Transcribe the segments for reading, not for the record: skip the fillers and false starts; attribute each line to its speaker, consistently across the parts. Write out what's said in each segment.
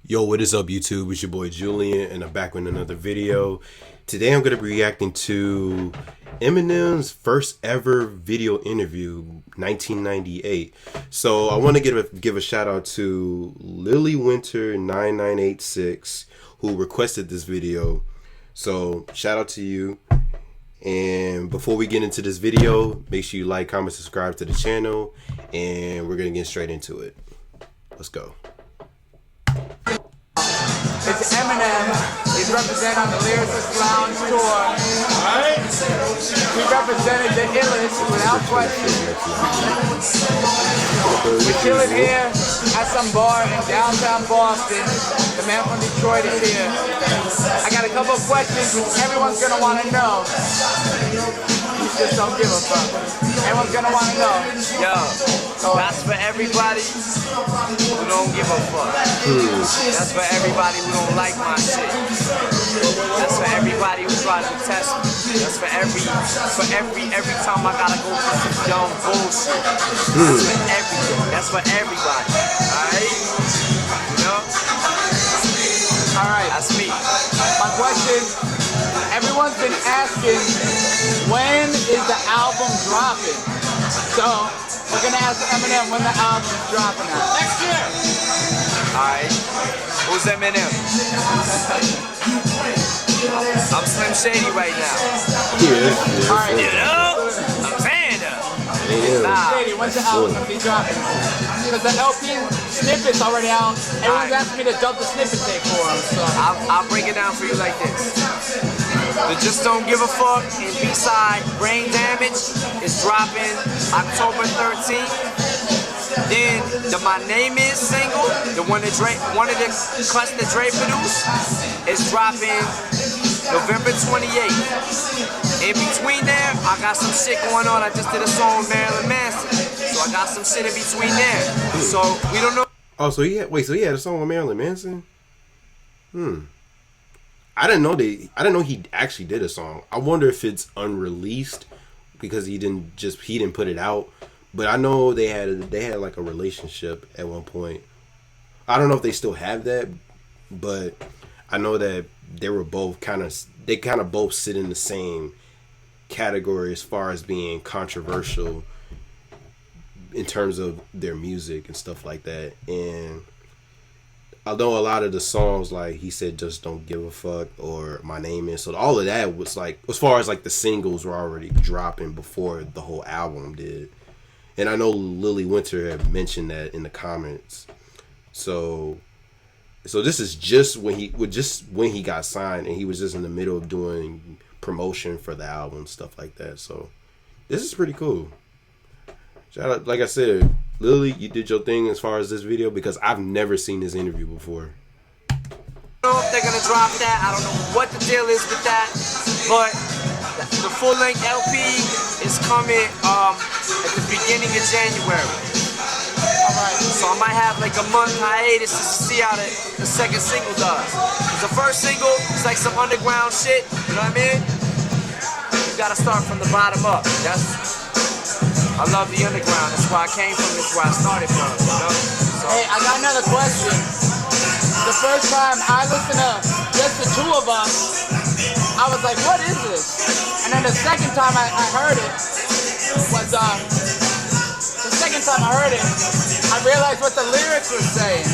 Speaker 1: Yo, what is up, YouTube? It's your boy Julian, and I'm back with another video. Today I'm going to be reacting to Eminem's first ever video interview, 1998. So I want to give a shout out to Lily Winter 9986, who requested this video. So shout out to you. And before we get into this video, make sure you like, comment, subscribe to the channel, and we're going to get straight into it. Let's go.
Speaker 2: It's Eminem. He's representing on the Lyricist Lounge tour. He represented the illest without question. We're chilling here at some bar in downtown Boston. The man from Detroit is here. I got a couple of questions which everyone's gonna want to know. You just don't give a fuck. Everyone's gonna want to know.
Speaker 3: Yo, that's for everybody who don't give a fuck. That's for everybody who don't like my shit. That's for everybody who tries to test me. That's for every time I gotta go through some dumb bullshit. That's for everything. That's for everybody. Alright? You know?
Speaker 2: Alright.
Speaker 3: That's me.
Speaker 2: My question, everyone's been asking, when is the album dropping? So, we're gonna ask Eminem when the album's dropping at. Next year!
Speaker 3: Alright. Who's Eminem? I'm Slim Shady right now.
Speaker 1: Yeah.
Speaker 2: Alright.
Speaker 3: You know? I'm saying that. Nah.
Speaker 2: Shady, when's the album gonna be dropping? Because the LP snippet's already out. Everyone's asking me to dump the snippet tape for them, so.
Speaker 3: I'll break it down for you like this. The Just Don't Give a Fuck and B-side Brain Damage is dropping October 13th. Then the My Name Is single, the one of the cuts that Dre produced, is dropping November 28th. In between there, I got some shit going on. I just did a song with Marilyn Manson, so I got some shit in between there. So we don't know.
Speaker 1: Oh, so he had a song with Marilyn Manson? I didn't know he actually did a song. I wonder if it's unreleased because he didn't put it out. But I know they had like a relationship at one point. I don't know if they still have that, but I know that they were both kind of both sit in the same category as far as being controversial in terms of their music and stuff like that. And although a lot of the songs, like he said, Just Don't Give a Fuck or My Name Is, so all of that was like, as far as like the singles were already dropping before the whole album did. And I know Lily Winter had mentioned that in the comments. So this is just when he got signed, and he was just in the middle of doing promotion for the album, stuff like that. So this is pretty cool. Shout out, like I said, Lily, you did your thing as far as this video, because I've never seen this interview before.
Speaker 3: I don't know if they're gonna drop that. I don't know what the deal is with that, but the full-length LP is coming at the beginning of January. Alright, so I might have like a month hiatus to see how the second single does. The first single is like some underground shit, you know what I mean? You gotta start from the bottom up. I love the underground, that's where I came from, that's where I started from, you know? So,
Speaker 2: Hey, I got another question. The first time I listened to just the two of us, I was like, what is this? And then the second time I heard it was, I realized what the lyrics were saying.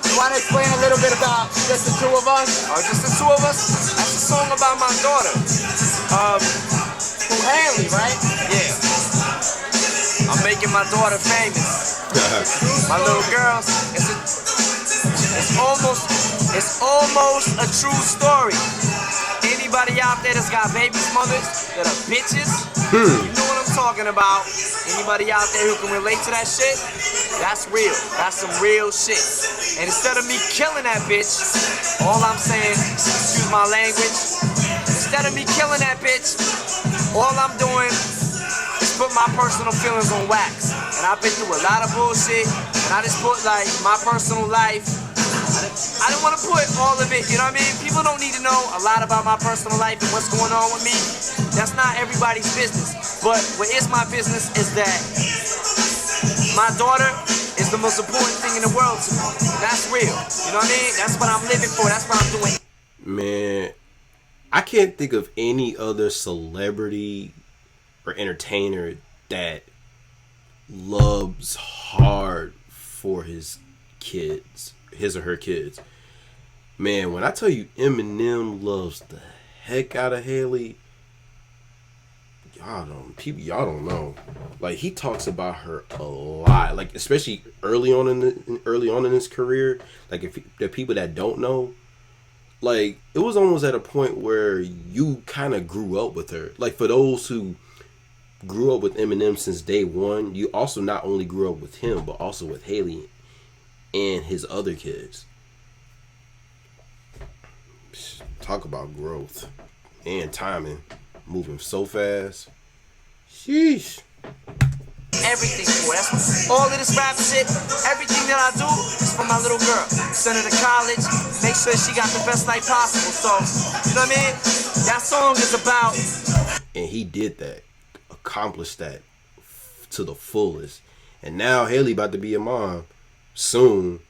Speaker 2: You want to explain a little bit about just the two of us?
Speaker 3: oh, just the two of us? That's a song about my daughter.
Speaker 2: Who, Haley, right?
Speaker 3: Yeah. I'm making my daughter famous. My little girls, it's almost a true story. Anybody out there that's got babies' mothers that are bitches, you know what I'm talking about. Anybody out there who can relate to that shit, that's real. That's some real shit. And instead of me killing that bitch, all I'm saying, excuse my language, instead of me killing that bitch, all I'm doing is put my personal feelings on wax. And I've been through a lot of bullshit, and I just put like my personal life. I didn't want to put all of it, you know what I mean? People don't need to know a lot about my personal life and what's going on with me. That's not everybody's business. But what is my business is that my daughter is the most important thing in the world to me. And that's real. You know what I mean? That's what I'm living for. That's what I'm doing.
Speaker 1: Man, I can't think of any other celebrity or entertainer that loves hard for his kids, his or her kids. Man, when I tell you Eminem loves the heck out of Haley, y'all don't know. Like, he talks about her a lot. Like, especially early on in his career. Like, if the people that don't know, like, it was almost at a point where you kind of grew up with her. Like, for those who grew up with Eminem since day one, you also not only grew up with him, but also with Haley and his other kids. Talk about growth and timing. Moving so fast. Sheesh.
Speaker 3: Everything for it. That's all of this rap shit, everything that I do is for my little girl. Send her to college, make sure she got the best life possible. So, you know what I mean? That song is about.
Speaker 1: And he did that. Accomplished that to the fullest. And now Haley about to be a mom soon.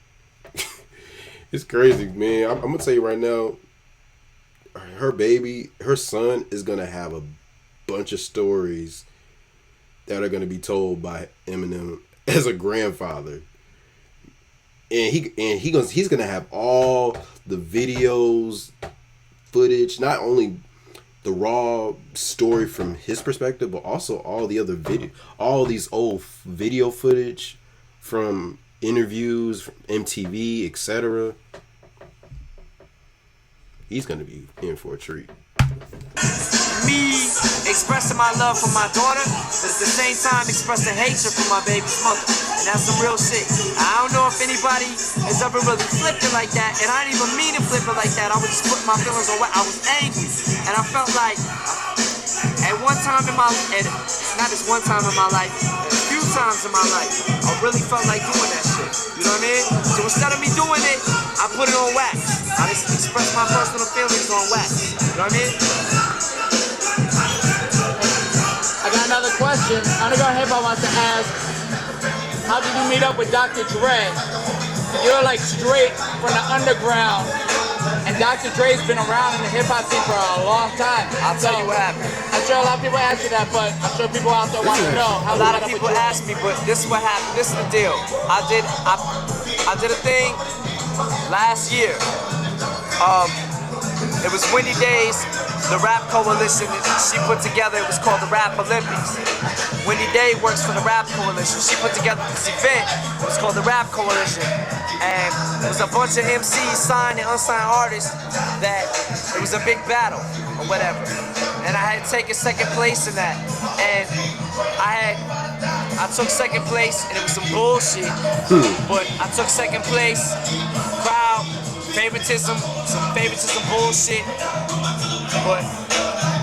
Speaker 1: It's crazy, man. I'm gonna tell you right now, her son is gonna have a bunch of stories that are gonna be told by Eminem as a grandfather. And he's gonna have all the videos, footage, not only the raw story from his perspective, but also all the other all these old video footage from interviews, from MTV, etc. He's gonna be in for a treat.
Speaker 3: Me expressing my love for my daughter, but at the same time expressing hatred for my baby's mother. And that's some real shit. I don't know if anybody has ever really flipped it like that, and I didn't even mean to flip it like that. I was just putting my feelings on what I was angry. And I felt like at one time in my life, not just one time in my life, a few times in my life, I really felt like doing that shit. You know what I mean? So instead of me doing it, I put it on wax. I just express my personal feelings on wax. You know what I mean?
Speaker 2: I got another question. Underground Hip Hop wants to ask, how did you meet up with Dr. Dre? You're like straight from the underground, and Dr. Dre's been around in the hip hop scene for a long time.
Speaker 3: I'll tell you what happened.
Speaker 2: I'm sure a lot of people ask you that, but I'm sure people out there want to know.
Speaker 3: A lot of people ask me, but this is what happened. This is the deal. I did a thing last year. It was Windy Days. The rap coalition she put together, it was called the Rap Olympics. Wendy Day works for the Rap Coalition. She put together this event, it was called the Rap Coalition. And it was a bunch of MCs, signed and unsigned artists, that it was a big battle or whatever. And I had taken second place in that. And I took second place, and it was some bullshit. But I took second place, crowd, favoritism, some favoritism bullshit. But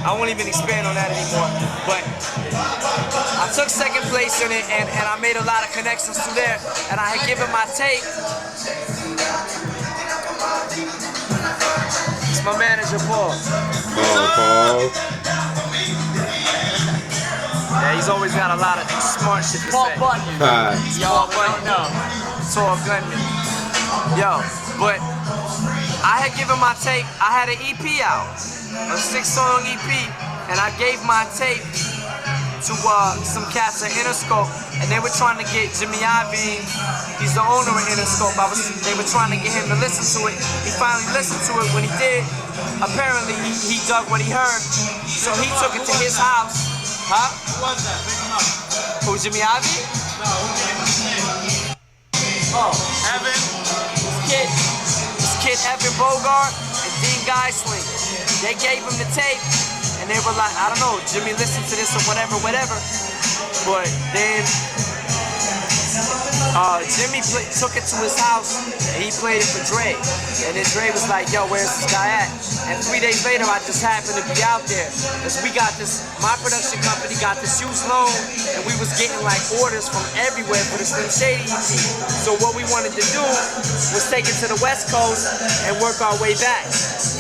Speaker 3: I won't even expand on that anymore. But I took second place in it, and I made a lot of connections through there. And I had given my tape. It's my manager, Paul.
Speaker 1: Paul.
Speaker 3: Yeah, he's always got a lot of smart shit to
Speaker 2: Paul
Speaker 3: say.
Speaker 2: Bunyan.
Speaker 3: Paul Bunyan.
Speaker 2: No.
Speaker 3: Tall gunman. Yo, but I had given my tape, I had an EP out, a 6-song EP, and I gave my tape to some cats at Interscope, and they were trying to get Jimmy Iovine, he's the owner of Interscope, they were trying to get him to listen to it. He finally listened to it. When he did, apparently he dug what he heard, so he took it to his house. Huh? Who was that? Pick him up. Who, Jimmy Iovine? No, oh, Evan. This kid Evan Bogart and Dean Geisling. They gave him the tape, and they were like, I don't know, Jimmy listened to this or whatever. But then Jimmy took it to his house, and he played it for Dre. And then Dre was like, yo, where's this guy at? And 3 days later, I just happened to be out there. Because we got this, my production company got this huge loan, and we was getting like orders from everywhere for the Slim Shady EP. So what we wanted to do was take it to the West Coast and work our way back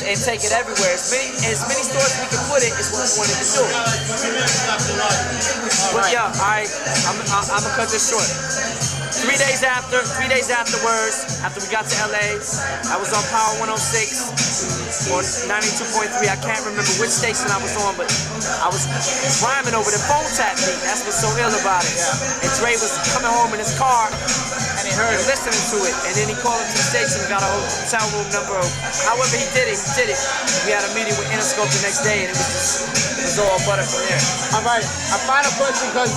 Speaker 3: and take it everywhere. As many stores we could put it is what we wanted to do. But yeah, all right, I'm gonna cut this short. 3 days afterwards, after we got to LA, I was on Power 106 or 92.3. I can't remember which station I was on, but I was rhyming over the phone tap beat. That's what's so ill about it. And Dre was coming home in his car, and he heard listening to it, and then he called up to the station and got a hotel room number. However he did it, We had a meeting with Interscope the next day, and it was all butter from there.
Speaker 2: All right, our final question, because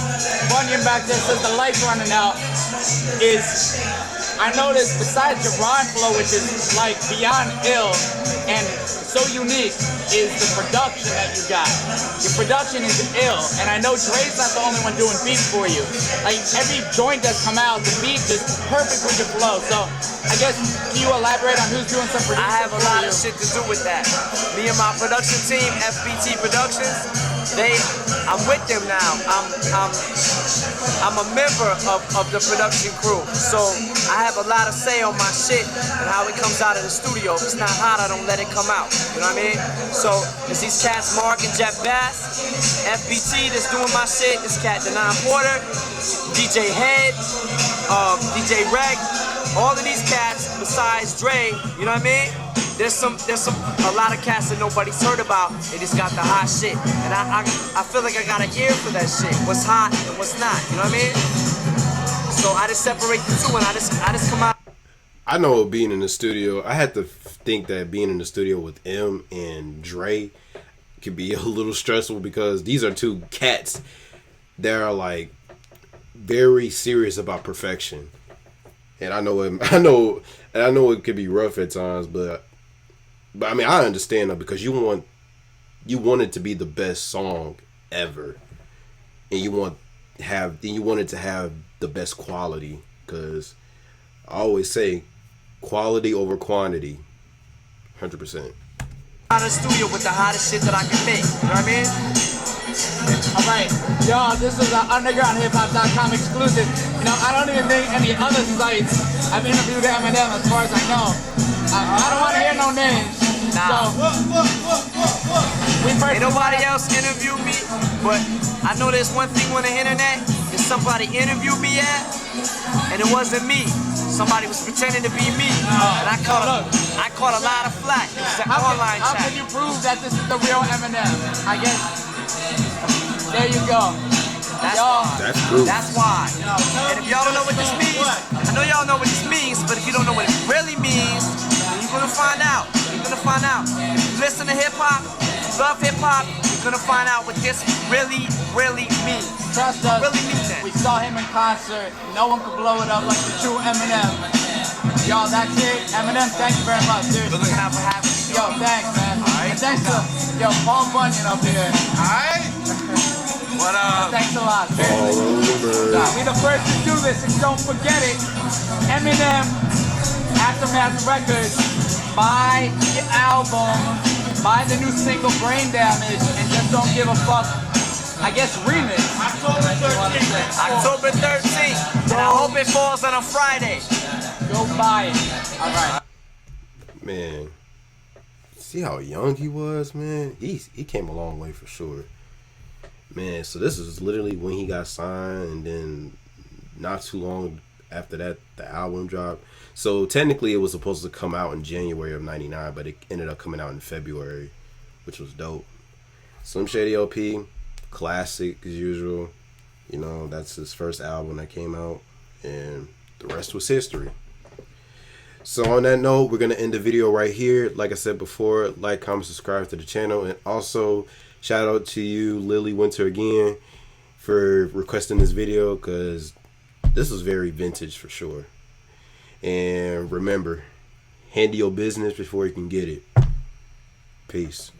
Speaker 2: Bunyan back there says the light's running out, is I noticed besides your rhyme flow, which is like beyond ill and so unique, is the production that you got. Your production is ill, and I know Dre's not the only one doing beats for you. Like every joint that's come out, the beat is perfect with your flow. So I guess, can you elaborate on who's doing some production?
Speaker 3: I have a lot of shit to do with that. Me and my production team, FBT Productions, I'm with them now. I'm a member of the production crew. So I have a lot of say on my shit and how it comes out of the studio. If it's not hot, I don't let it come out. You know what I mean? So there's these cats, Mark and Jeff Bass, FBT that's doing my shit. This cat, Denon Porter, DJ Head, DJ Reg. All of these cats, besides Dre, you know what I mean? There's a lot of cats that nobody's heard about. They just got the hot shit, and I feel like I got an ear for that shit. What's hot and what's not, you know what I mean? So I just separate the two, and I just come out.
Speaker 1: I know being in the studio, I had to think that being in the studio with M and Dre could be a little stressful because these are two cats that are like very serious about perfection. And I know it could be rough at times, but I mean I understand that because you want it to be the best song ever, and you want it to have the best quality, because I always say quality over quantity, 100%.
Speaker 3: Out of the studio with the hottest shit that I can make. You know what I mean?
Speaker 2: All right, y'all, this is an undergroundhiphop.com exclusive. You know, I don't even think any other sites have interviewed Eminem as far as I know. I don't want to hear no names.
Speaker 3: Nah.
Speaker 2: So,
Speaker 3: ain't nobody else interviewed me, but I know there's one thing on the internet, is somebody interviewed me at, and it wasn't me. Somebody was pretending to be me, and I caught a lot of flack. It was an online chat.
Speaker 2: How can you prove that this is the real Eminem? I guess, there you go.
Speaker 1: That's proof.
Speaker 3: That's why. And if y'all don't know what this means, I know y'all know what this means, but if you don't know what it really means, then you're gonna find out. You're gonna find out. If you listen to hip hop, if you love hip hop, you're gonna find out what this really, really means.
Speaker 2: Trust us,
Speaker 3: Really means that.
Speaker 2: we saw him in concert. No one could blow it up like the true Eminem. Y'all, that's it. Eminem, thank you very much. Seriously.
Speaker 3: We're looking out for having me.
Speaker 2: Yo, thanks, man.
Speaker 3: Alright.
Speaker 2: And thanks to Paul Bunyan up here.
Speaker 3: Alright? What up?
Speaker 2: Thanks a lot. Seriously. We the first to do this, and don't forget it. Eminem, Aftermath Records, buy the album, buy the new single Brain Damage, and just don't give a fuck. I guess remix.
Speaker 3: October 13th. And I hope it falls on a Friday.
Speaker 2: Go buy it. All right.
Speaker 1: Man, see how young he was, man? He came a long way for sure. Man, so this is literally when he got signed, and then not too long after that, the album dropped. So technically it was supposed to come out in January of 99, but it ended up coming out in February, which was dope. Slim Shady LP, classic as usual. You know, that's his first album that came out, and the rest was history. So on that note, we're going to end the video right here. Like I said before, like, comment, subscribe to the channel. And also, shout out to you, Lily Winter, again, for requesting this video, because this was very vintage for sure. And remember, handle your business before you can get it. Peace.